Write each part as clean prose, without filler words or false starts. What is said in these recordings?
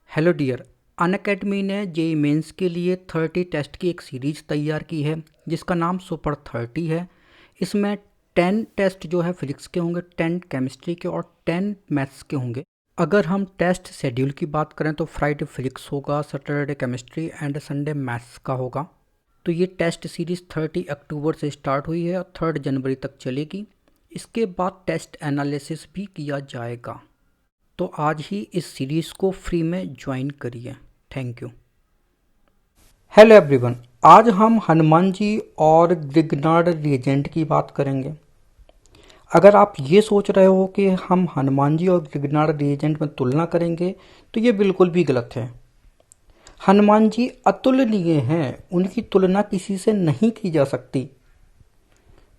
Hello dear. Unacademy ने JEE Mains के लिए 30 टेस्ट की एक सीरीज़ तैयार की है जिसका नाम सुपर 30 है। इसमें 10 टेस्ट जो है फिजिक्स के होंगे, 10 केमिस्ट्री के और 10 मैथ्स के होंगे। अगर हम टेस्ट शेड्यूल की बात करें तो फ्राइडे फिजिक्स होगा, Saturday chemistry and Sunday maths का होगा। तो ये टेस्ट सीरीज़ 30 अक्टूबर से स्टार्ट हुई है और 3 जनवरी तक चलेगी। इसके बाद टेस्ट एनालिसिस भी किया जाएगा। तो आज ही इस सीरीज़ को फ्री में ज्वाइन करिए। Thank you. हेलो एवरीवन, आज हम हनुमान जी और ग्रिग्नार्ड रिएजेंट की बात करेंगे। अगर आप ये सोच रहे हो कि हम हनुमान जी और ग्रिग्नार्ड रिएजेंट में तुलना करेंगे तो ये बिल्कुल भी गलत है। हनुमान जी अतुलनीय हैं, उनकी तुलना किसी से नहीं की जा सकती।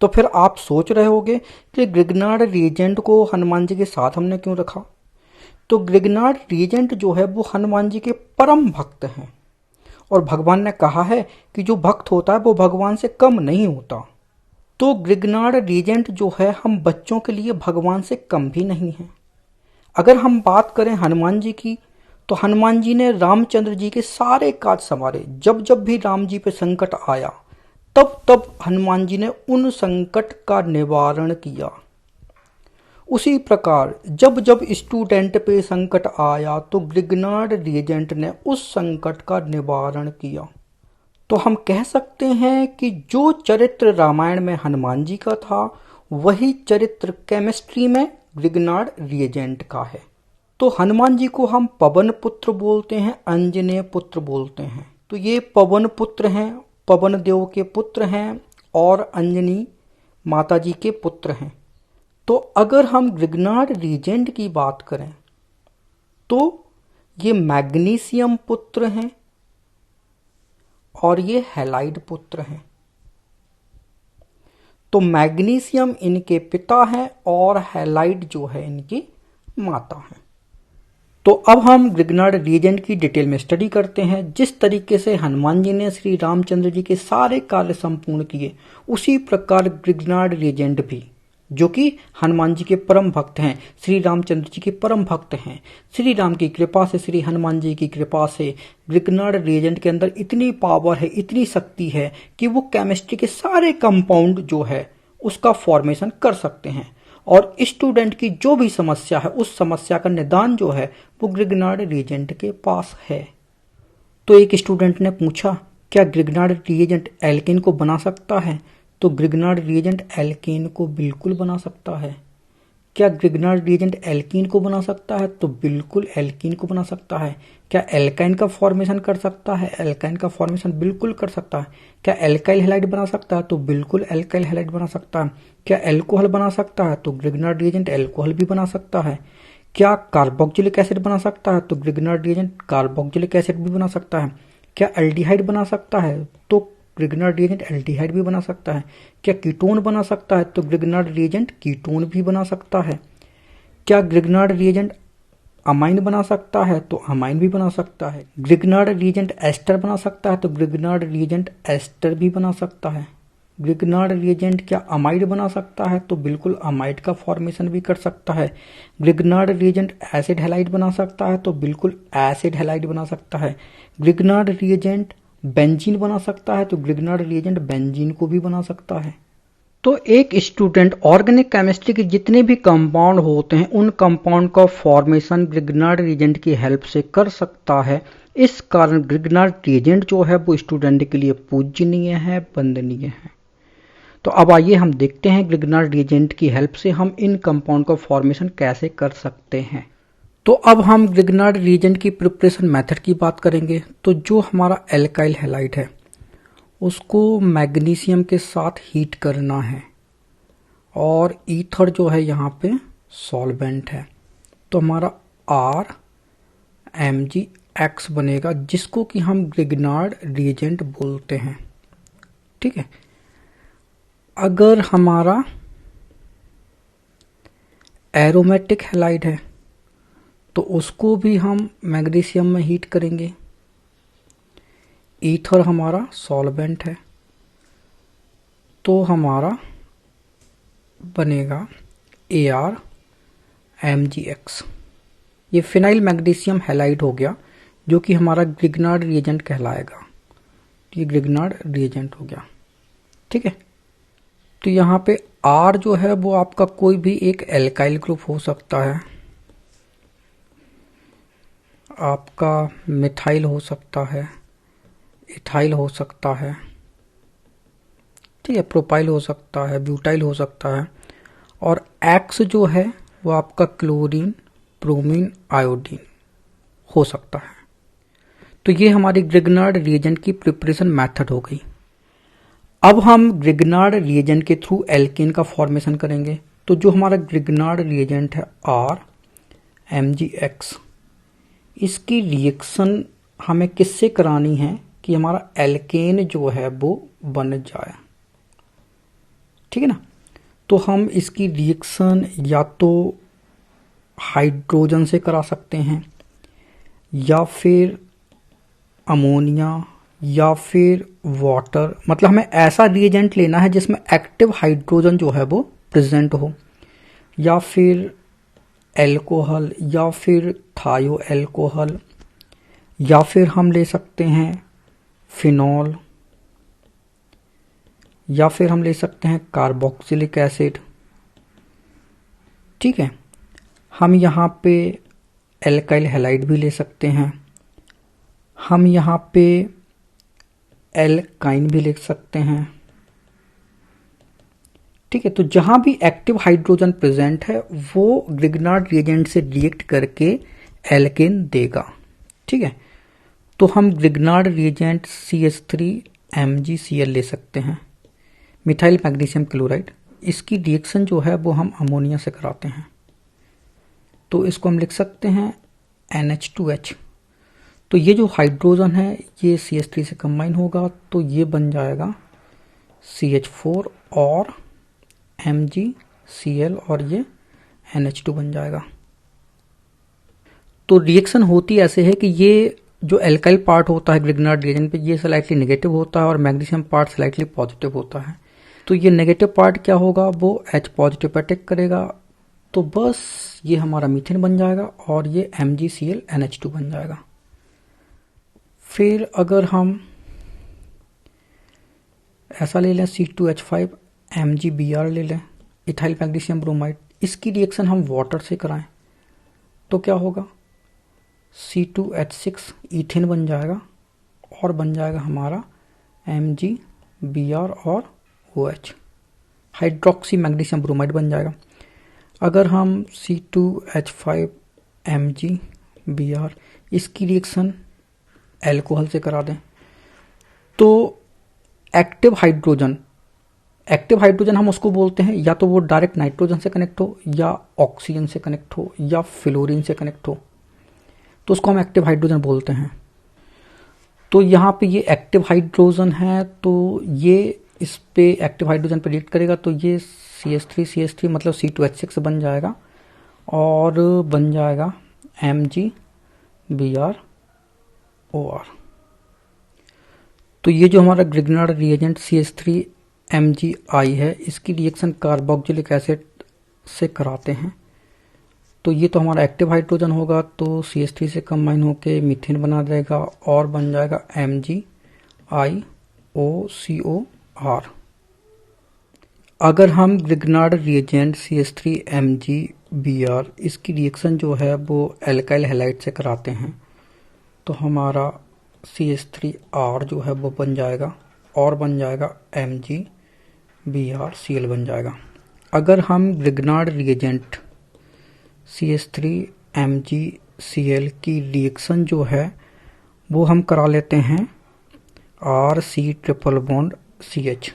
तो फिर आप सोच रहे होगे कि ग्रिग्नार्ड रिएजेंट को हनुमान जी के साथ हमने क्यों रखा। तो ग्रिग्नार्ड रिएजेंट जो है वो हनुमान जी के परम भक्त हैं और भगवान ने कहा है कि जो भक्त होता है वो भगवान से कम नहीं होता। तो ग्रिग्नार्ड रिएजेंट जो है हम बच्चों के लिए भगवान से कम भी नहीं है। अगर हम बात करें हनुमान जी की तो हनुमान जी ने रामचंद्र जी के सारे काज संवारे। जब जब भी राम जी पे संकट आया तब तब हनुमान जी ने उन संकट का निवारण किया। उसी प्रकार जब जब स्टूडेंट पे संकट आया तो ग्रिग्नार्ड रिएजेंट ने उस संकट का निवारण किया। तो हम कह सकते हैं कि जो चरित्र रामायण में हनुमान जी का था वही चरित्र केमिस्ट्री में ग्रिग्नार्ड रिएजेंट का है। तो हनुमान जी को हम पवन पुत्र बोलते हैं, अंजनेय पुत्र बोलते हैं। तो ये पवन पुत्र हैं, पवन देव के पुत्र हैं और अंजनी माता जी के पुत्र हैं। तो अगर हम ग्रिग्नार्ड रिएजेंट की बात करें तो ये मैग्नीशियम पुत्र हैं और ये हैलाइड पुत्र हैं। तो मैग्नीशियम इनके पिता हैं और हैलाइड जो है इनकी माता हैं। तो अब हम ग्रिग्नार्ड रिएजेंट की डिटेल में स्टडी करते हैं। जिस तरीके से हनुमान जी ने श्री रामचंद्र जी के सारे कार्य संपूर्ण किए उसी प्रकार ग्रिग्नार्ड रिएजेंट भी, जो कि हनुमान जी के परम भक्त हैं, श्री रामचंद्र जी के परम भक्त हैं, श्री राम की कृपा से, श्री हनुमान जी की कृपा से ग्रिग्नार्ड रिएजेंट के अंदर इतनी पावर है, इतनी शक्ति है कि वो केमिस्ट्री के सारे कंपाउंड जो है उसका फॉर्मेशन कर सकते हैं। और स्टूडेंट की जो भी समस्या है उस समस्या का निदान जो है वो ग्रिग्नार्ड रिएजेंट के पास है। तो एक स्टूडेंट ने पूछा, क्या ग्रिग्नार्ड रिएजेंट एल्केन को बना सकता है? तो ग्रिग्नार्ड रिएजेंट एल्केन को बिल्कुल बना सकता है। क्या ग्रिग्नार्ड रिएजेंट एल्कीन को बना सकता है? तो बिल्कुल एल्कीन को बना सकता है। क्या एल्काइन का फॉर्मेशन कर सकता है? एल्काइन का फॉर्मेशन बिल्कुल कर सकता है। क्या एल्काइल हैलाइड बना सकता है? तो बिल्कुल एल्काइल हैलाइड बना सकता है। क्या एल्कोहल बना सकता है? तो ग्रिग्नार्ड रिएजेंट एल्कोहल भी बना सकता है। क्या कार्बोक्सिलिक एसिड बना सकता है? तो ग्रिग्नार्ड रिएजेंट कार्बोक्सिलिक एसिड भी बना सकता है। क्या एल्डिहाइड बना सकता है? तो ग्रिग्नार्ड रिएजेंट एल्डिहाइड भी बना सकता है। क्या कीटोन बना सकता है? तो ग्रिग्नार्ड रिएजेंट कीटोन भी बना सकता है। क्या ग्रिग्नार्ड रिएजेंट अमाइन बना सकता है? तो अमाइन भी बना सकता है। ग्रिग्नार्ड रिएजेंट एस्टर बना सकता है? तो ग्रिग्नार्ड रिएजेंट एस्टर भी बना सकता है। ग्रिग्नार्ड रिएजेंट क्या अमाइड बना सकता है? तो बिल्कुल अमाइड का फॉर्मेशन भी कर सकता है। ग्रिग्नार्ड रिएजेंट एसिड हैलाइड बना सकता है? तो बिल्कुल एसिड हैलाइड बना सकता है। ग्रिग्नार्ड रिएजेंट बेंजीन बना सकता है? तो ग्रिग्नार्ड रिएजेंट बेंजीन को भी बना सकता है। तो एक स्टूडेंट ऑर्गेनिक केमिस्ट्री के जितने भी कंपाउंड होते हैं उन कंपाउंड का फॉर्मेशन ग्रिग्नार्ड रिएजेंट की हेल्प से कर सकता है। इस कारण ग्रिग्नार्ड रिएजेंट जो है वो स्टूडेंट के लिए पूजनीय है, वंदनीय है। तो अब आइए हम देखते हैं ग्रिग्नार्ड रिएजेंट की हेल्प से हम इन कंपाउंड का फॉर्मेशन कैसे कर सकते हैं। तो अब हम ग्रिग्नार्ड रिएजेंट की प्रिपरेशन मेथड की बात करेंगे। तो जो हमारा एल्काइल हैलाइड है उसको मैग्नीशियम के साथ हीट करना है और ईथर जो है यहाँ पे सॉल्वेंट है। तो हमारा RMgX बनेगा जिसको कि हम ग्रिग्नार्ड रिएजेंट बोलते हैं। ठीक है। अगर हमारा एरोमेटिक हैलाइड है तो उसको भी हम मैग्नीशियम में हीट करेंगे। ईथर हमारा सॉल्वेंट है तो हमारा बनेगा ArMgX। ये फिनाइल मैग्नीशियम हैलाइड हो गया जो कि हमारा ग्रिग्नार्ड रिएजेंट कहलाएगा। ये ग्रिग्नार्ड रिएजेंट हो गया, ठीक है। तो यहाँ पे R जो है वो आपका कोई भी एक एल्काइल ग्रुप हो सकता है, आपका मिथाइल हो सकता है, इथाइल हो सकता है, ठीक है, प्रोपाइल हो सकता है, ब्यूटाइल हो सकता है, और X जो है वो आपका क्लोरीन, ब्रोमीन, आयोडीन हो सकता है। तो ये हमारी ग्रिग्नार्ड रिएजेंट की प्रिपरेशन मेथड हो गई। अब हम ग्रिग्नार्ड रिएजेंट के थ्रू एल्केन का फॉर्मेशन करेंगे। तो जो हमारा ग्रिग्नार्ड रिएजेंट है RMgX, इसकी रिएक्शन हमें किससे करानी है कि हमारा एल्केन जो है वो बन जाए, ठीक है ना। तो हम इसकी रिएक्शन या तो हाइड्रोजन से करा सकते हैं, या फिर अमोनिया, या फिर वाटर। मतलब हमें ऐसा रिएजेंट लेना है जिसमें एक्टिव हाइड्रोजन जो है वो प्रेजेंट हो, या फिर एल्कोहल, या फिर थायो एल्कोहल, या फिर हम ले सकते हैं फिनॉल, या फिर हम ले सकते हैं कार्बोक्सिलिक एसिड, ठीक है। हम यहाँ पे एल्काइल हैलाइड भी ले सकते हैं, हम यहाँ पे एल्काइन भी लिख सकते हैं, ठीक है। तो जहां भी एक्टिव हाइड्रोजन प्रेजेंट है वो ग्रिग्नार्ड रिएजेंट से रिएक्ट करके एल्केन देगा, ठीक है। तो हम ग्रिग्नार्ड रिएजेंट CH3MgCl ले सकते हैं, मिथाइल मैग्नीशियम क्लोराइड। इसकी रिएक्शन जो है वो हम अमोनिया से कराते हैं। तो इसको हम लिख सकते हैं NH2H। तो ये जो हाइड्रोजन है ये CH3 से कंबाइन होगा, तो ये बन जाएगा CH4 और MgCl, और ये NH2 बन जाएगा। तो रिएक्शन होती ऐसे है कि ये जो एल्काइल पार्ट होता है ग्रिग्नार्ड रिएजेंट पे, ये स्लाइटली नेगेटिव होता है और मैग्नीशियम पार्ट स्लाइटली पॉजिटिव होता है। तो ये नेगेटिव पार्ट क्या होगा, वो H पॉजिटिव पे अटैक करेगा, तो बस ये हमारा मीथेन बन जाएगा और ये MgCl NH2 बन जाएगा। फिर अगर हम ऐसा ले लें C2H5 MgBr ले लें, इथाइल मैग्नीशियम ब्रोमाइड, इसकी रिएक्शन हम वाटर से कराएं तो क्या होगा, C2H6 ईथेन बन जाएगा और बन जाएगा हमारा MgBr और OH, हाइड्रोक्सी मैग्नीशियम ब्रोमाइड बन जाएगा। अगर हम C2H5 MgBr इसकी रिएक्शन एल्कोहल से करा दें तो एक्टिव हाइड्रोजन हम उसको बोलते हैं या तो वो डायरेक्ट नाइट्रोजन से कनेक्ट हो, या ऑक्सीजन से कनेक्ट हो, या फ्लोरीन से कनेक्ट हो, तो उसको हम एक्टिव हाइड्रोजन बोलते हैं। तो यहाँ पे ये एक्टिव हाइड्रोजन है, तो ये इस पे एक्टिव हाइड्रोजन पे रिएक्ट करेगा, तो ये CH3 मतलब C2H6 बन जाएगा और बन जाएगा MgBr OR। तो ये जो हमारा ग्रिग्नार्ड रिएजेंट CH3MgI है, इसकी रिएक्शन कार्बोक्सिलिक एसिड से कराते हैं। तो ये तो हमारा एक्टिव हाइड्रोजन होगा, तो CH3 से कंबाइन होके मीथेन बना देगा और बन जाएगा MgIOCOR। अगर हम ग्रिग्नार्ड रिएजेंट CH3MgBr इसकी रिएक्शन जो है वो एल्काइल हैलाइड से कराते हैं, तो हमारा CH3R जो है वो बन जाएगा और बन जाएगा MgBrCl बन जाएगा। अगर हम ग्रिग्नार्ड रिएजेंट CH3MgCl की रिएक्शन जो है वो हम करा लेते हैं RC�BC,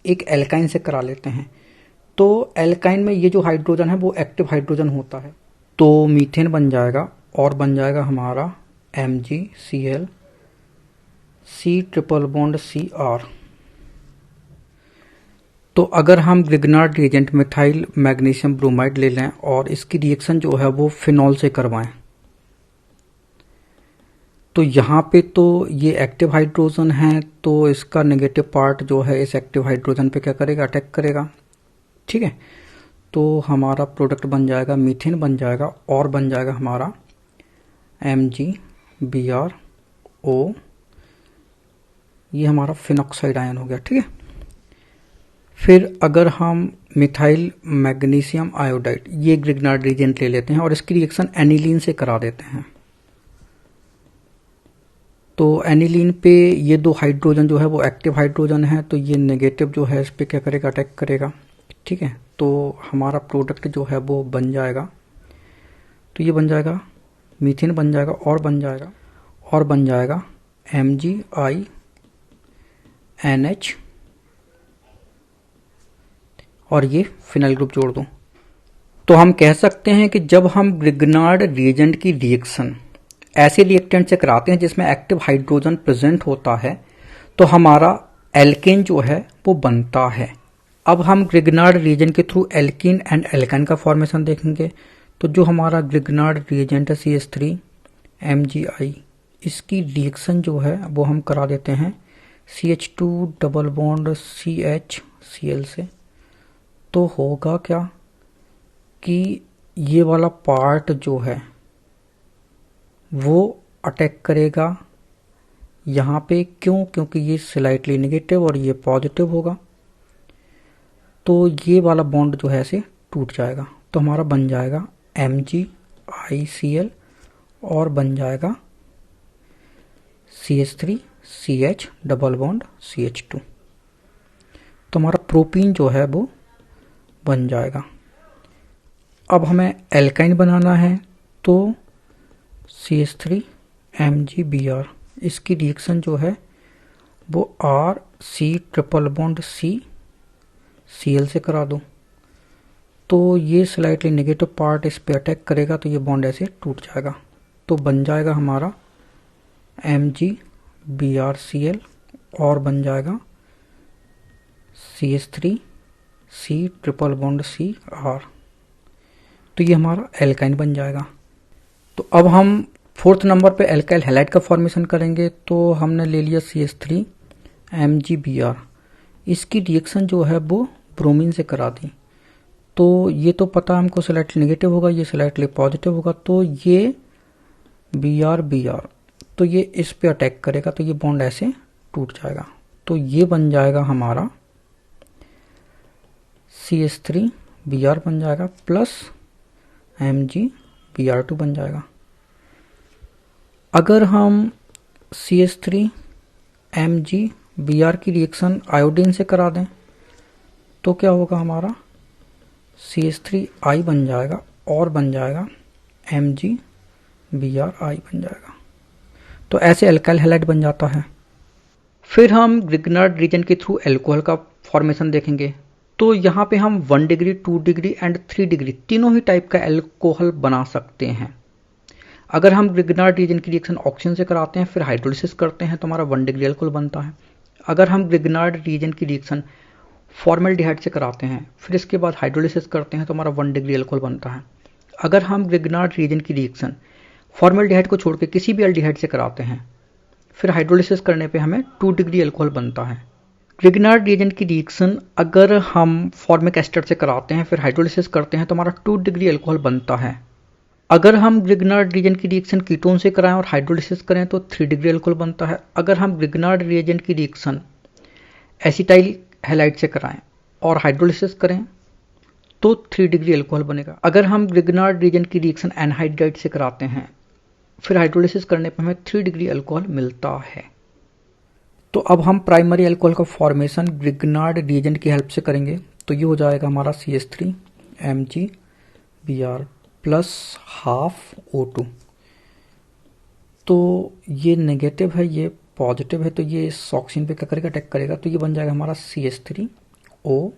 एक एल्काइन से करा लेते हैं। तो एल्काइन में ये जो हाइड्रोजन है वो एक्टिव हाइड्रोजन होता है, तो मीथेन बन जाएगा और बन जाएगा हमारा MgCl C�BCr। तो अगर हम Grignard reagent methyl magnesium bromide ले लें और इसकी रिएक्शन जो है वो फिनॉल से करवाएं, तो यहाँ पे तो ये एक्टिव हाइड्रोजन है, तो इसका नेगेटिव पार्ट जो है इस एक्टिव हाइड्रोजन पे क्या करेगा, अटैक करेगा, ठीक है। तो हमारा प्रोडक्ट बन जाएगा मीथेन बन जाएगा और बन जाएगा हमारा BrO, ये हमारा फिनॉक्साइड आयन हो गया, ठीक है। फिर अगर हम मिथाइल मैग्नीशियम आयोडाइड, ये ग्रिग्नार्ड रिएजेंट ले लेते हैं और इसकी रिएक्शन एनिलीन से करा देते हैं, तो एनिलीन पे ये 2 हाइड्रोजन जो है वो एक्टिव हाइड्रोजन है, तो ये नेगेटिव जो है इस पे क्या करेगा, अटैक करेगा, ठीक है। तो हमारा प्रोडक्ट जो है वो बन जाएगा, तो ये बन जाएगा मीथेन बन जाएगा और बन जाएगा MgINH और ये फिनाइल ग्रुप जोड़ दो। तो हम कह सकते हैं कि जब हम ग्रिग्नार्ड रिएजेंट की रिएक्शन ऐसे रिएक्टेंट से कराते हैं जिसमें एक्टिव हाइड्रोजन प्रेजेंट होता है, तो हमारा एल्केन जो है वो बनता है। अब हम ग्रिग्नार्ड रिएजेंट के थ्रू एल्कीन एंड एल्काइन का फॉर्मेशन देखेंगे। तो जो हमारा ग्रिग्नार्ड रिएजेंट है CH3 MgI, इसकी रिएक्शन जो है वो हम करा देते हैं CH2 डबल बॉन्ड CH से। तो होगा क्या कि ये वाला पार्ट जो है वो अटैक करेगा यहाँ पे, क्यों, क्योंकि ये स्लाइटली नेगेटिव और ये पॉजिटिव होगा, तो ये वाला बॉन्ड जो है ऐसे टूट जाएगा। तो हमारा बन जाएगा MgICl और बन जाएगा CH3 CH double bond CH2। तो हमारा प्रोपीन जो है वो बन जाएगा। अब हमें एल्काइन बनाना है, तो CH3 MgBr, इसकी रिएक्शन जो है वो RC ट्रिपल बॉन्ड CCl से करा दो। तो ये स्लाइटली नेगेटिव पार्ट इस पे अटैक करेगा, तो ये बॉन्ड ऐसे टूट जाएगा। तो बन जाएगा हमारा MgBrCl और बन जाएगा CH3 C triple bond CR। तो ये हमारा एल्काइन बन जाएगा। तो अब हम 4th नंबर पे एल्काइल हैलाइड का फॉर्मेशन करेंगे। तो हमने ले लिया CH3 MgBr, इसकी रिएक्शन जो है वो ब्रोमीन से करा दी। तो ये तो पता हमको स्लाइटली नेगेटिव होगा, ये स्लाइटली पॉजिटिव होगा, तो ये Br, तो ये इस पे अटैक करेगा, तो ये बॉन्ड ऐसे टूट जाएगा। तो ये बन जाएगा हमारा CH3 Br बन जाएगा प्लस MgBr2 बन जाएगा। अगर हम CH3 MgBr की रिएक्शन आयोडीन से करा दें तो क्या होगा, हमारा CH3I बन जाएगा और बन जाएगा MgBrI बन जाएगा। तो ऐसे अल्काइल हैलाइड बन जाता है। फिर हम ग्रिग्नार्ड रीजन के थ्रू एल्कोहल का फॉर्मेशन देखेंगे। तो यहाँ पे हम 1 डिग्री 2 डिग्री एंड 3 डिग्री तीनों ही टाइप का एल्कोहल बना सकते हैं। अगर हम ग्रिग्नार्ड रीजन की रिएक्शन ऑक्सीजन से कराते हैं फिर हाइड्रोलिसिस करते हैं तो हमारा 1 डिग्री एल्कोहल बनता है। अगर हम ग्रिग्नार्ड रीजन की रिएक्शन फॉर्मेल्डिहाइड से कराते हैं फिर इसके बाद हाइड्रोलिसिस करते हैं तो हमारा 1 डिग्री एल्कोहल बनता है। अगर हम ग्रिग्नार्ड रीजन की रिएक्शन फॉर्मेल्डिहाइड को छोड़ के किसी भी एल्डिहाइड से कराते हैं फिर हाइड्रोलिसिस करने पे हमें 2 डिग्री एल्कोहल बनता है। ग्रिग्नार्ड रिएजेंट की रिएक्शन अगर हम फॉर्मिक एस्टर से कराते हैं फिर हाइड्रोलिसिस करते हैं तो हमारा 2 डिग्री एल्कोहल बनता है। अगर हम ग्रिग्नार्ड रिएजेंट की रिएक्शन कीटोन से कराएं और हाइड्रोलिसिस करें तो 3 डिग्री एल्कोहल बनता है। अगर हम ग्रिग्नार्ड रिएजेंट की रिएक्शन एसिटाइल हैलाइड से कराएं और हाइड्रोलिसिस करें तो 3 डिग्री एल्कोहल बनेगा। अगर हम ग्रिग्नार्ड रिएजेंट की रिएक्शन एनहाइड्राइड से कराते हैं फिर हाइड्रोलिसिस करने पर हमें 3 डिग्री एल्कोहल मिलता है। तो अब हम प्राइमरी एल्कोहल का फॉर्मेशन ग्रिग्नार्ड रिएजेंट की हेल्प से करेंगे। तो ये हो जाएगा हमारा CH3 MgBr plus half O2। तो ये नेगेटिव है ये पॉजिटिव है तो ये इस ऑक्सीजन पे क्या करेगा अटैक करेगा तो ये बन जाएगा हमारा CH3O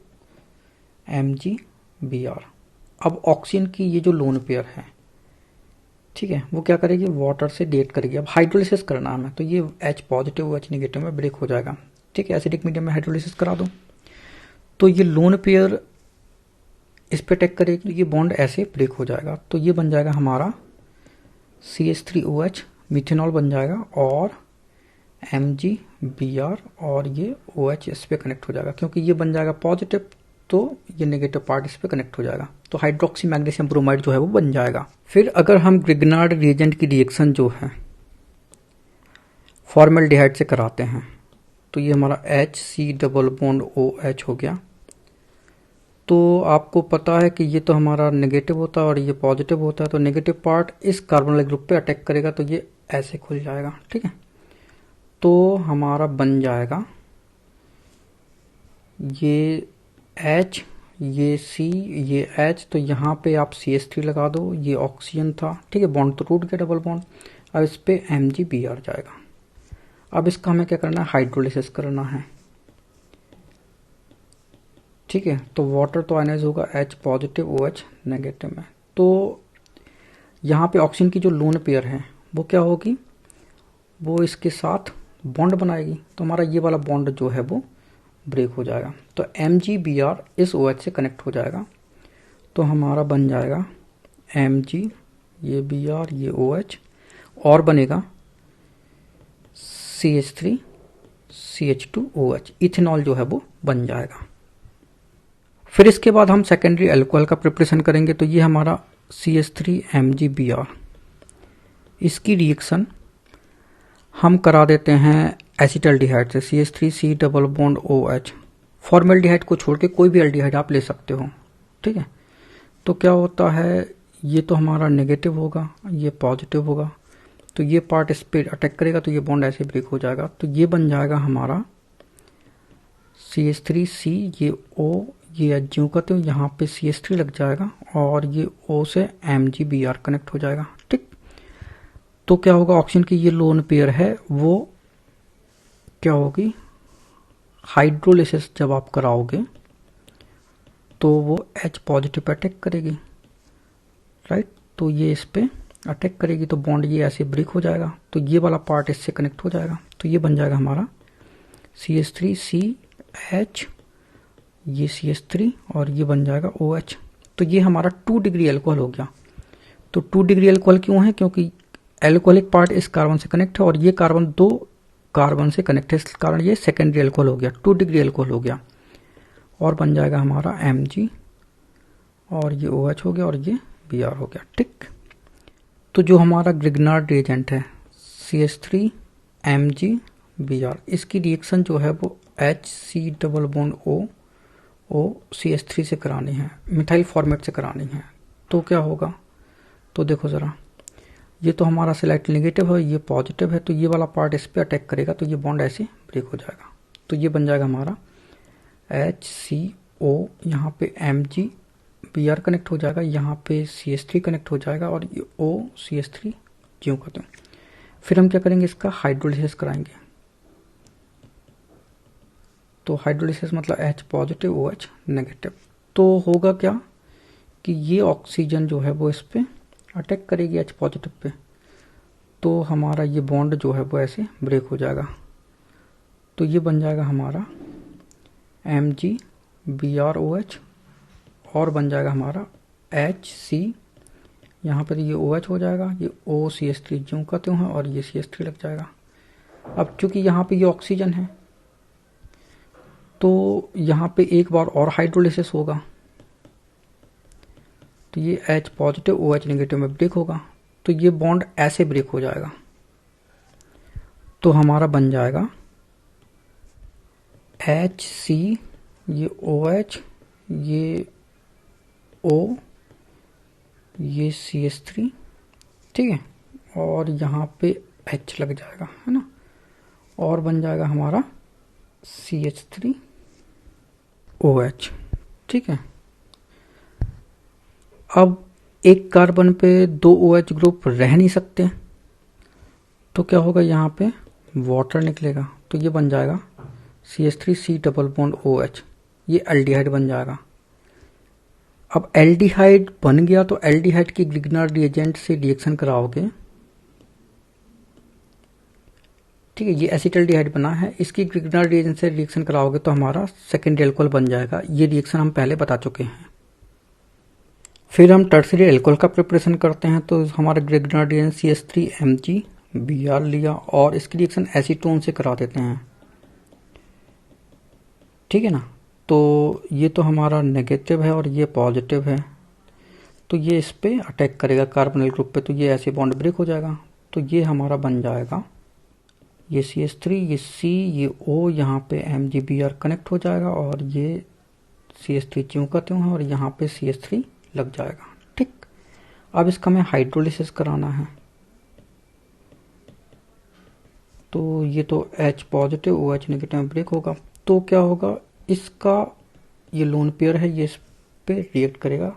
MgBr। अब ऑक्सीजन की ये जो लोन पेयर है ठीक है वो क्या करेगी वाटर से डेट करेगी। अब हाइड्रोलिसिस करना हमें तो ये H पॉजिटिव H नेगेटिव में ब्रेक हो जाएगा। ठीक है एसिडिक मीडियम में हाइड्रोलिसिस करा दो तो ये लोन पेयर इस पे अटैक करेगी तो ये बॉन्ड ऐसे ब्रेक हो जाएगा। तो ये बन जाएगा हमारा CH3OH मिथेनॉल बन जाएगा और MgBr और ये OH इस पे कनेक्ट हो जाएगा क्योंकि ये बन जाएगा पॉजिटिव तो ये नेगेटिव पार्ट इस पे कनेक्ट हो जाएगा तो हाइड्रोक्सी मैग्नीशियम ब्रोमाइड जो है वो बन जाएगा। फिर अगर हम ग्रिग्नार्ड रिएजेंट की रिएक्शन जो है फॉर्मेल्डिहाइड से कराते हैं। तो ये हमारा HC डबल बॉन्ड OH हो गया। तो आपको पता है कि ये तो हमारा नेगेटिव होता है और ये पॉजिटिव होता है, तो नेगेटिव पार्ट इस कार्बोनिल ग्रुप पे अटैक करेगा तो ये ऐसे खुल जाएगा। ठीक है, तो हमारा बन जाएगा ये H, ये C, ये H, तो यहाँ पे आप CH3 लगा दो, ये ऑक्सीजन था। ठीक है, बॉन्ड तो टूट गया डबल बॉन्ड। अब इस पे MgBr जाएगा। अब इसका हमें क्या करना है, हाइड्रोलिसिस करना है। ठीक है, तो वाटर तो आयनाइज होगा, H पॉजिटिव OH नेगेटिव में। तो यहाँ पे ऑक्सीजन की जो लोन पेयर है वो क्या होगी, वो इसके साथ बॉन्ड बनाएगी, तो हमारा ये वाला बॉन्ड जो है वो ब्रेक हो जाएगा। तो MgBr इस OH से कनेक्ट हो जाएगा, तो हमारा बन जाएगा Mg, ये Br, ये OH, और बनेगा CH3 CH2OH, इथेनॉल जो है वो बन जाएगा। फिर इसके बाद हम सेकेंडरी अल्कोहल का प्रिपरेशन करेंगे। तो ये हमारा CH3MgBr, इसकी रिएक्शन हम करा देते हैं एसिटल्डिहाइड से, CH3C double bond OH। Formaldehyde को छोड़ के कोई भी एल्डिहाइड आप ले सकते हो। ठीक है, तो क्या होता है, ये तो हमारा नेगेटिव होगा, ये पॉजिटिव होगा, तो ये पार्ट इस पे अटैक करेगा तो ये बॉन्ड ऐसे ब्रेक हो जाएगा। तो ये बन जाएगा हमारा CH3C, ये O, ये H ज्यों कहते हो, यहाँ पे CH3 लग जाएगा और ये O से MgBr कनेक्ट हो जाएगा। ठीक, तो क्या होगा, ऑक्सीजन की ये लोन पेयर है वो क्या होगी, हाइड्रोलिसिस जब आप कराओगे तो वो H पॉजिटिव पे अटैक करेगी। राइट, तो ये इस पे अटैक करेगी तो बॉन्ड ये ऐसे ब्रेक हो जाएगा, तो ये वाला पार्ट इससे कनेक्ट हो जाएगा। तो ये बन जाएगा हमारा CH3CH, ये CH3 और ये बन जाएगा OH। तो ये हमारा 2 डिग्री अल्कोहल हो गया। तो 2 डिग्री अल्कोहल क्यों है, क्योंकि एल्कोहलिक पार्ट इस कार्बन से कनेक्ट है और ये कार्बन 2 कार्बन से कनेक्ट है, इस कारण ये सेकेंडरी अल्कोहल हो गया, 2 डिग्री अल्कोहल हो गया। और बन जाएगा हमारा Mg, और ये OH हो गया और ये Br हो गया। ठीक, तो जो हमारा ग्रिग्नार्ड रिएजेंट है CH3MgBr, इसकी रिएक्शन जो है वो HC double bond O CH3 से करानी है, मिथाइल फॉर्मेट से करानी है। तो क्या होगा, तो देखो ज़रा, ये तो हमारा स्लाइट नेगेटिव है, ये पॉजिटिव है, तो ये वाला पार्ट इस पे अटैक करेगा तो ये बॉन्ड ऐसे ब्रेक हो जाएगा। तो ये बन जाएगा हमारा HCO, यहाँ पे MgBr कनेक्ट हो जाएगा, यहाँ पे CH3 कनेक्ट हो जाएगा और ये O CH3 ज्यों कहते हैं। फिर हम क्या करेंगे, इसका हाइड्रोलिसिस कराएंगे। तो हाइड्रोलिसिस मतलब H पॉजिटिव OH नेगेटिव। तो होगा क्या कि ये ऑक्सीजन जो है वो इस पे अटैक करेगी H पॉजिटिव पे, तो हमारा ये बॉन्ड जो है वो ऐसे ब्रेक हो जाएगा। तो ये बन जाएगा हमारा MgBrOH और बन जाएगा हमारा HC, यहाँ पर ये OH हो जाएगा, ये O CH3 ज्यों कहते हैं और ये CH3 लग जाएगा। अब चूंकि यहाँ पे ये ऑक्सीजन है तो यहाँ पे एक बार और हाइड्रोलिसिस होगा, तो ये H पॉजिटिव OH नेगेटिव में ब्रेक होगा, तो ये बॉन्ड ऐसे ब्रेक हो जाएगा। तो हमारा बन जाएगा HC, ये OH, ये O, ये CH3, ठीक है, और यहाँ पे H लग जाएगा, है ना, और बन जाएगा हमारा CH3OH। ठीक है, अब एक कार्बन पे 2 OH ग्रुप रह नहीं सकते, तो क्या होगा, यहाँ पे वाटर निकलेगा, तो ये बन जाएगा CH3C डबल बॉन्ड OH, ये एल्डिहाइड बन जाएगा। अब एल्डिहाइड बन गया तो एल्डिहाइड की ग्रिग्नार्ड रिएजेंट से रिएक्शन कराओगे, ठीक है, ये एसिटल्डिहाइड बना है, इसकी ग्रिग्नार्ड रिएजेंट से रिएक्शन कराओगे तो हमारा सेकेंडरी अल्कोहल बन जाएगा। ये रिएक्शन हम पहले बता चुके हैं। फिर हम टर्सरी अल्कोहल का प्रिपरेशन करते हैं। तो हमारा ग्रिग्नार्ड रिएजेंट CH3MgBr लिया और इसकी रिएक्शन एसीटोन से करा देते हैं, ठीक है ना। तो ये तो हमारा नेगेटिव है और ये पॉजिटिव है, तो ये इस पे अटैक करेगा कार्बोनिल ग्रुप पे, तो ये ऐसे बॉन्ड ब्रेक हो जाएगा। तो ये हमारा बन जाएगा ये CH3, ये C, ये O, यहाँ पे MgBr कनेक्ट हो जाएगा और ये CH3 ज्यों का त्यों है और यहाँ पे CH3 लग जाएगा। ठीक, अब इसका हमें हाइड्रोलिसिस कराना है। तो ये तो H पॉजिटिव OH नेगेटिव में ब्रेक होगा। तो क्या होगा, इसका ये लोन पेयर है, ये इस पे रिएक्ट करेगा,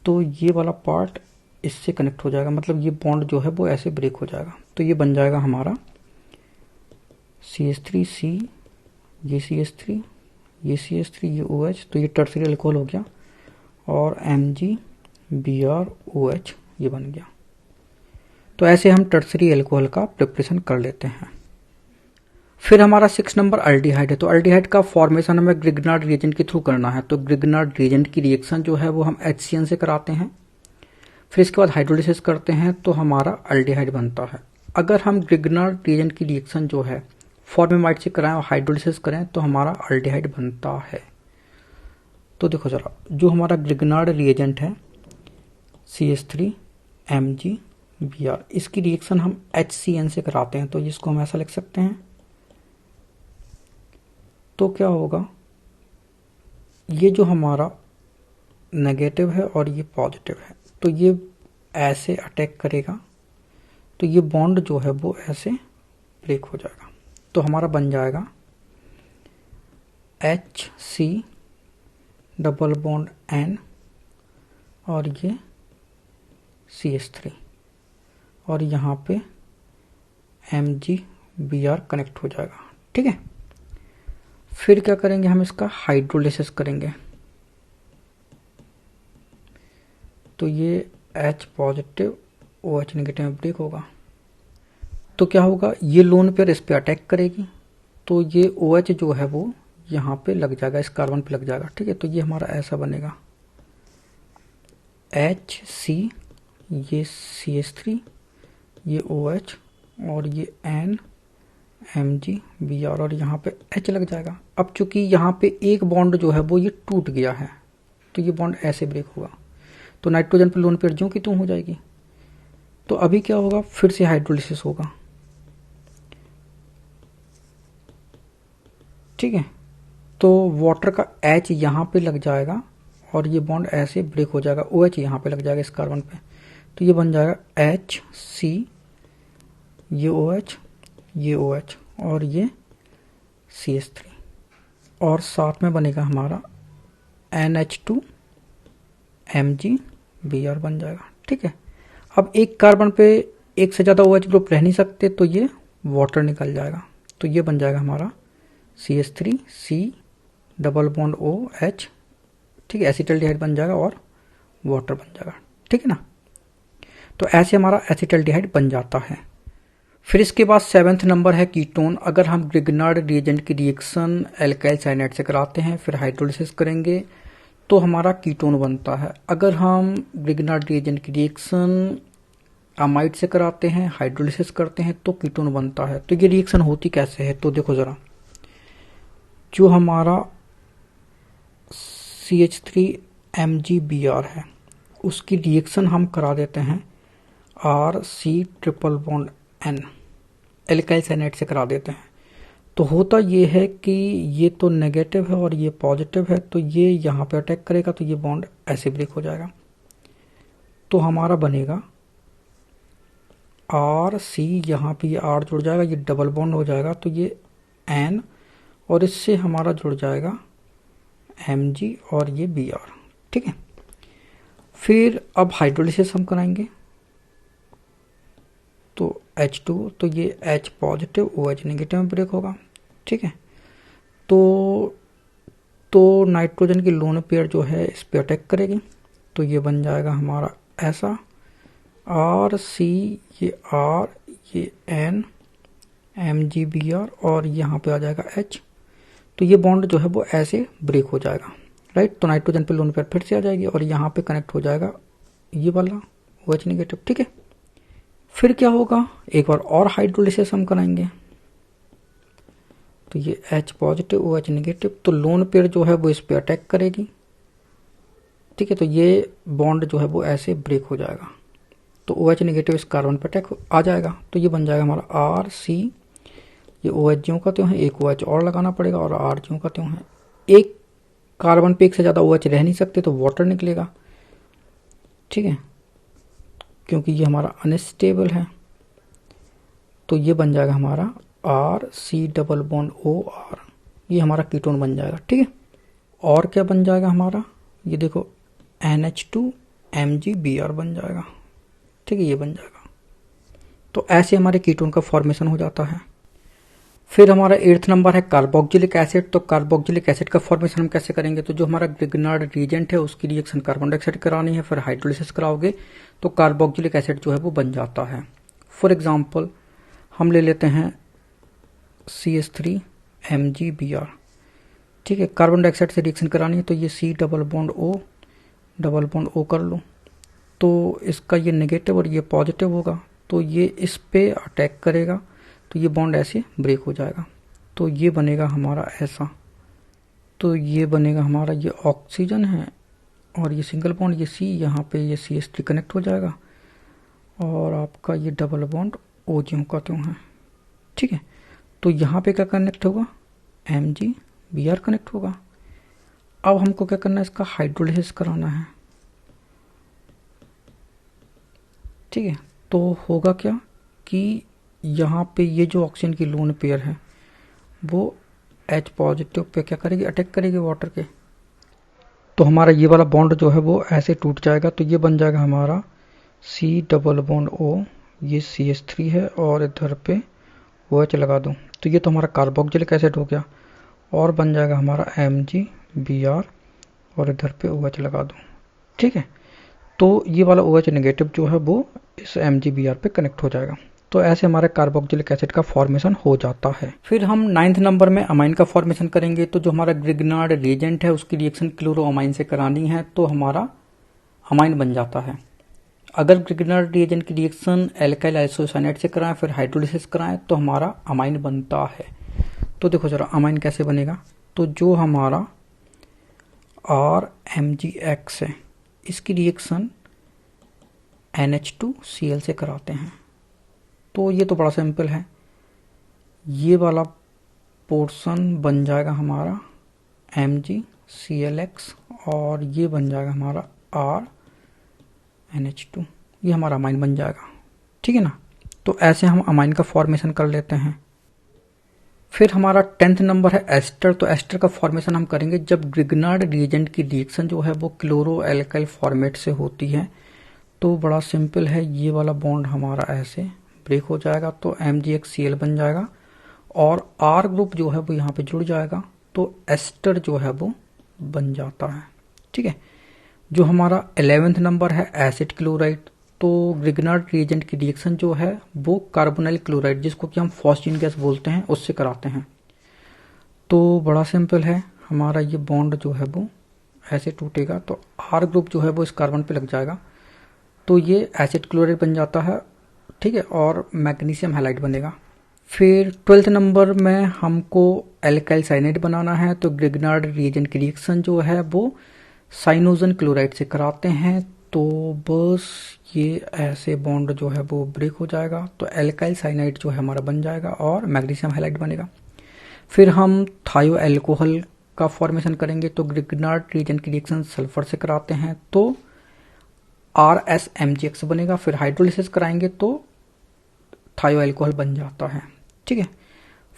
तो ये वाला पार्ट इससे कनेक्ट हो जाएगा, मतलब ये बॉन्ड जो है वो ऐसे ब्रेक हो जाएगा। तो ये बन जाएगा हमारा CH3C, ये CH3, ये CH3, ये OH, तो ये टर्सरी अल्कोहल हो गया और MgBrOH ये बन गया। तो ऐसे हम टर्सरी अल्कोहल का प्रिपरेशन कर लेते हैं। फिर हमारा 6 नंबर अल्डिहाइड है। तो अल्डिहाइड का फॉर्मेशन हमें ग्रिग्नार्ड रिएजेंट के थ्रू करना है। तो ग्रिग्नार्ड रिएजेंट की रिएक्शन जो है वो हम HCN से कराते हैं, फिर इसके बाद हाइड्रोलिसिस करते हैं तो हमारा अल्डिहाइड बनता है। अगर हम ग्रिग्नार्ड रिएजेंट की रिएक्शन जो है फॉर्मेमाइड से कराएं और हाइड्रोलिसिस करें तो हमारा अल्डिहाइड बनता है। तो देखो जरा, जो हमारा ग्रिग्नार्ड रिएजेंट है CH3 MgBr, इसकी रिएक्शन हम HCN से कराते हैं, तो इसको हम ऐसा लिख सकते हैं। तो क्या होगा, ये जो हमारा नेगेटिव है और ये पॉजिटिव है, तो ये ऐसे अटैक करेगा, तो ये बॉन्ड जो है वो ऐसे ब्रेक हो जाएगा। तो हमारा बन जाएगा HC डबल बॉन्ड N और ये CH3 और यहाँ पे MgBr कनेक्ट हो जाएगा। ठीक है, फिर क्या करेंगे, हम इसका हाइड्रोलिसिस करेंगे। तो ये H पॉजिटिव OH नेगेटिव में ब्रेक होगा। तो क्या होगा, ये लोन पेयर इस पे अटैक करेगी, तो ये OH जो है वो यहाँ पे लग जाएगा, इस कार्बन पे लग जाएगा। ठीक है, तो ये हमारा ऐसा बनेगा HC, ये CH3, ये OH और ये N MgBr और यहाँ पे H लग जाएगा। अब चूंकि यहाँ पे एक बॉन्ड जो है वो ये टूट गया है, तो ये बॉन्ड ऐसे ब्रेक होगा, तो नाइट्रोजन पे लोन पेयर ज्यों की त्यों हो जाएगी। तो अभी क्या होगा, फिर से हाइड्रोलिसिस होगा। ठीक है, तो वाटर का H यहाँ पे लग जाएगा और ये बॉन्ड ऐसे ब्रेक हो जाएगा, OH यहाँ पे लग जाएगा इस कार्बन पे, तो ये बन जाएगा HC, ये OH, ये OH और ये CH3 और साथ में बनेगा हमारा NH2 MgBr बन जाएगा। ठीक है, अब एक कार्बन पे एक से ज़्यादा OH ग्रुप रह नहीं सकते, तो ये वाटर निकल जाएगा, तो ये बन जाएगा हमारा CH3C डबल बॉन्ड OH। ठीक है, एसिटल्डिहाइड बन जाएगा और वाटर बन जाएगा। ठीक है ना, तो ऐसे हमारा एसिटल्डिहाइड बन जाता है। फिर इसके बाद 7th नंबर है कीटोन। अगर हम ग्रिग्नार्ड रिएजेंट की रिएक्शन एल्काइल साइनाइड से कराते हैं, फिर हाइड्रोलिसिस करेंगे तो हमारा कीटोन बनता है। अगर हम ग्रिग्नार्ड रिएजेंट की रिएक्शन अमाइड से कराते हैं, हाइड्रोलिसिस करते हैं तो कीटोन बनता है। तो ये रिएक्शन होती कैसे है, तो देखो जरा, जो हमारा CH3 MgBr है उसकी रिएक्शन हम करा देते हैं RC triple bond N alkyl cyanide से करा देते हैं। तो होता ये है कि ये तो नेगेटिव है और ये पॉजिटिव है, तो ये यहाँ पे अटैक करेगा, तो ये बॉन्ड ऐसे ब्रेक हो जाएगा। तो हमारा बनेगा RC, यहाँ पे ये R जुड़ जाएगा, ये डबल बॉन्ड हो जाएगा, तो ये N और इससे हमारा जुड़ जाएगा Mg और ये Br। ठीक है, फिर अब हाइड्रोलिसिस हम कराएंगे, तो H2, तो ये H पॉजिटिव OH नेगेटिव में ब्रेक होगा। ठीक है, तो नाइट्रोजन की लोन पेयर जो है इस पे अटैक करेगी, तो ये बन जाएगा हमारा ऐसा RC, ये R, ये N MgBr और यहाँ पे आ जाएगा H, तो ये बॉन्ड जो है वो ऐसे ब्रेक हो जाएगा। राइट, तो नाइट्रोजन पे लोन पेयर फिर से आ जाएगी और यहाँ पे कनेक्ट हो जाएगा ये वाला OH नेगेटिव। ठीक है, फिर क्या होगा, एक बार और हाइड्रोलिसिस हम कराएंगे, तो ये H पॉजिटिव OH नेगेटिव, तो लोन पेयर जो है वो इस पे अटैक करेगी। ठीक है, तो ये बॉन्ड जो है वो ऐसे ब्रेक हो जाएगा, तो OH नेगेटिव इस कार्बन पे अटैक आ जाएगा, तो ये बन जाएगा हमारा RC, ये OH ज्यों का त्यों है, एक OH और लगाना पड़ेगा और R ज्यों का त्यों है। एक कार्बन पे एक से ज़्यादा OH रह नहीं सकते, तो वाटर निकलेगा, ठीक है, क्योंकि ये हमारा अनस्टेबल है। तो ये बन जाएगा हमारा RC⋯OR, ये हमारा कीटोन बन जाएगा, ठीक है। और क्या बन जाएगा हमारा, ये देखो NH2MgBr बन जाएगा, ठीक है, ये बन जाएगा। तो ऐसे हमारे कीटोन का फॉर्मेशन हो जाता है। फिर हमारा 8th नंबर है कार्बोक्सिलिक एसिड। तो कार्बोक्सिलिक एसिड का फॉर्मेशन हम कैसे करेंगे, तो जो हमारा ग्रिग्नार्ड रिएजेंट है उसकी रिएक्शन कार्बन डाइऑक्साइड करानी है, फिर हाइड्रोलिसिस कराओगे तो कार्बोक्सिलिक एसिड जो है वो बन जाता है। फॉर एग्जांपल हम ले लेते हैं CH3MgBr, ठीक है, कार्बन डाइऑक्साइड से रिएक्शन करानी है, तो ये C⋯O कर लो, तो इसका ये नेगेटिव और ये पॉजिटिव होगा, तो ये इस पे अटैक करेगा, तो ये बॉन्ड ऐसे ब्रेक हो जाएगा, तो ये बनेगा हमारा ऐसा, तो ये बनेगा हमारा, ये ऑक्सीजन है और ये सिंगल बॉन्ड, ये C, यहाँ पे ये CH3 कनेक्ट हो जाएगा और आपका ये डबल बॉन्ड O ज्यों का त्यों है, ठीक है। तो यहाँ पे क्या कनेक्ट होगा, MgBr कनेक्ट होगा। अब हमको क्या करना है, इसका हाइड्रोलिसिस कराना है, ठीक है। तो होगा क्या कि यहाँ पे ये जो ऑक्सीजन की लोन पेयर है वो H पॉजिटिव पे क्या करेगी, अटैक करेगी वाटर के, तो हमारा ये वाला बॉन्ड जो है वो ऐसे टूट जाएगा, तो ये बन जाएगा हमारा C⋯O, ये CH3 है और इधर पे OH लगा दूं, तो ये तो हमारा कार्बोक्सिलिक एसिड हो गया, और बन जाएगा हमारा MgBr और इधर पे OH लगा दूं, ठीक है। तो ये वाला OH नेगेटिव जो है वो इस MgBr पे कनेक्ट हो जाएगा। तो ऐसे हमारे कार्बोक्सिलिक एसिड का फॉर्मेशन हो जाता है। फिर हम 9th नंबर में अमाइन का फॉर्मेशन करेंगे। तो जो हमारा ग्रिग्नार्ड रिएजेंट है उसकी रिएक्शन क्लोरोअमाइन से करानी है, तो हमारा अमाइन बन जाता है। अगर ग्रिग्नार्ड रिएजेंट की रिएक्शन एल्काइल आइसोसाइनेट से कराएं फिर हाइड्रोलिसिस कराएं तो हमारा अमाइन बनता है। तो देखो जरा अमाइन कैसे बनेगा, तो जो हमारा RMgX है इसकी रिएक्शन NH2Cl से कराते हैं, तो ये तो बड़ा सिंपल है, ये वाला पोर्शन बन जाएगा हमारा MgClX और ये बन जाएगा हमारा RNH2, ये हमारा अमाइन बन जाएगा, ठीक है ना। तो ऐसे हम अमाइन का फॉर्मेशन कर लेते हैं। फिर हमारा 10th नंबर है एस्टर। तो एस्टर का फॉर्मेशन हम करेंगे जब ग्रिग्नार्ड रिएजेंट की रिएक्शन जो है वो क्लोरो एल्काइल फॉर्मेट से होती है। तो बड़ा सिंपल है, ये वाला बॉन्ड हमारा ऐसे ब्रेक हो जाएगा, तो MgXCl बन जाएगा और R ग्रुप जो है वो यहाँ पे जुड़ जाएगा, तो एस्टर जो है वो बन जाता है, ठीक है। जो हमारा 11th नंबर है एसिड क्लोराइड। तो ग्रिग्नार्ड रिएजेंट की रिएक्शन जो है वो कार्बोनाइल क्लोराइड, जिसको कि हम फॉस्फीन गैस बोलते हैं, उससे कराते हैं। तो बड़ा सिंपल है, हमारा ये बॉन्ड जो है वो ऐसे टूटेगा, तो R ग्रुप जो है वो इस कार्बन पे लग जाएगा, तो ये एसिड क्लोराइड बन जाता है, ठीक है, और मैग्नीशियम हैलाइड बनेगा। फिर 12th नंबर में हमको एल्काइल साइनाइड बनाना है। तो ग्रिग्नार्ड रिएजेंट की रिएक्शन जो है वो साइनोजन क्लोराइड से कराते हैं, तो बस ये ऐसे बॉन्ड जो है वो ब्रेक हो जाएगा, तो एल्काइल साइनाइड जो है हमारा बन जाएगा और मैग्नीशियम हैलाइड बनेगा। फिर हम थायो एल्कोहल का फॉर्मेशन करेंगे। तो ग्रिग्नार्ड रिएजेंट की रिएक्शन सल्फर से कराते हैं, तो RSMgX बनेगा। फिर हाइड्रोलिसिस कराएंगे तो थायो एल्कोहल बन जाता है, ठीक है।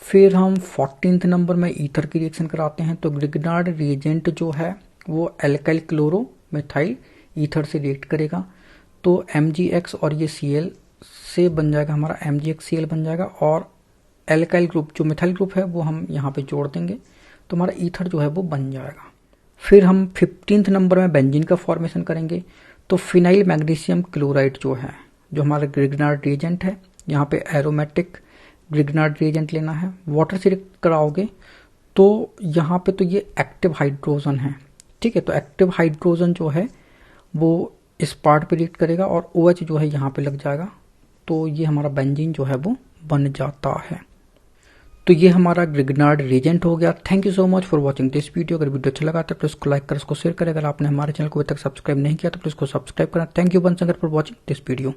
फिर हम 14th नंबर में ईथर की रिएक्शन कराते हैं। तो ग्रिग्नार्ड रिएजेंट जो है वो एल्काइल क्लोरो मिथाइल ईथर से रिएक्ट करेगा, तो MgX और ये Cl से बन जाएगा हमारा MgXCl बन जाएगा, और एल्काइल ग्रुप जो मिथाइल ग्रुप है वो हम यहाँ पे जोड़ देंगे, तो हमारा ईथर जो है वो बन जाएगा। फिर हम 15th नंबर में बेंजीन का फॉर्मेशन करेंगे। तो फिनाइल मैग्नीशियम क्लोराइड जो है, जो हमारा ग्रिग्नार्ड रिएजेंट है, यहाँ पे एरोमेटिक ग्रिग्नार्ड रिएजेंट लेना है, वाटर से रिएक्ट कराओगे तो यहाँ पे तो ये एक्टिव हाइड्रोजन है, ठीक है। तो एक्टिव हाइड्रोजन जो है वो इस पार्ट पे रिएक्ट करेगा और OH जो है यहाँ पे लग जाएगा, तो ये हमारा बेंजीन जो है वो बन जाता है। तो ये हमारा ग्रिग्नार्ड रिएजेंट हो गया। Thank you so much for watching this video. अगर वीडियो अच्छा लगा तो प्लीज इसको लाइक कर, इसको शेयर करें। अगर आपने हमारे चैनल को अभी तक सब्सक्राइब नहीं किया तो प्लीज इसको सब्सक्राइब करना। Thank you once again for watching this video.